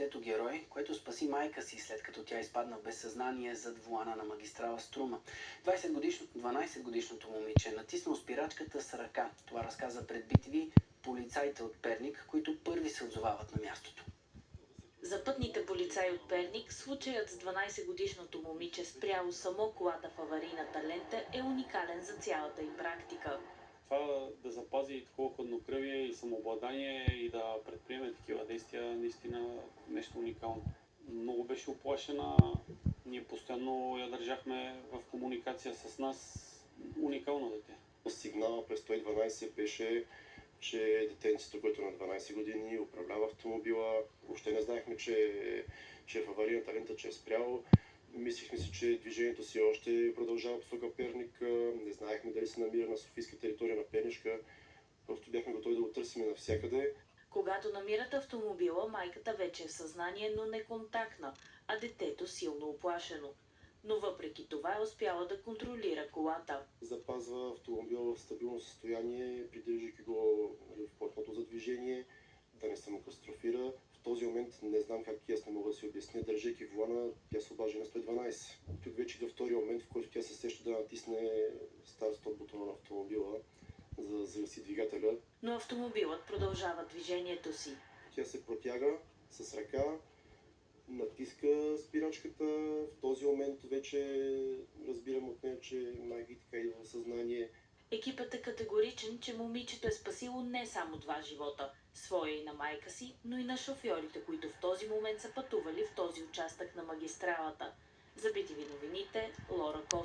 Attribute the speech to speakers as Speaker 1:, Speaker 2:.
Speaker 1: детето герой, което спаси майка си, след като тя изпадна в безсъзнание зад волана на магистрала Струма. 12-годишното момиче натиснало спирачката с ръка. Това разказа пред BTV полицаите от Перник, които първи се отзовават на мястото.
Speaker 2: За пътните полицаи от Перник, случаят с 12-годишното момиче спряло само колата в аварийната лента е уникален за цялата им практика.
Speaker 3: Това да запази такова хладнокръвие и самообладание и да предприеме такива действия, наистина нещо уникално. Много беше оплашена, ние постоянно я държахме в комуникация с нас. Уникално дете.
Speaker 4: Сигнала през 112 беше, че детенцето, което е на 12 години, управлява автомобила. Въобще не знаехме, че е в аварийната лента, че е спряло. Мислихме си, че движението си още продължава посока Перник. Не знаехме дали се намира на софийска територия на Пернишка. Просто бяхме готови да го търсим навсякъде.
Speaker 2: Когато намират автомобила, майката вече е в съзнание, но неконтактна, а детето силно оплашено. Но въпреки това е успяла да контролира колата.
Speaker 4: Запазва автомобила в стабилно състояние, придържайки го в платното за движение, да не самокатастрофира. В този момент не знам как ясно мога да си обясня, държайки волана, тя се обажда на 112. Тук вече до втория момент, в който тя се сеща да натисне старт-стоп бутона на автомобила, за да загаси двигателя.
Speaker 2: Но автомобилът продължава движението си.
Speaker 4: Тя се протяга с ръка, натиска спирачката. В този момент вече разбирам от нея, че майка и така идва в съзнание.
Speaker 2: Екипът е категоричен, че момичето е спасило не само 2 живота, своя и на майка си, но и на шофьорите, които в този момент са пътували в този участък на магистралата. За BTV новините, Лора Костова.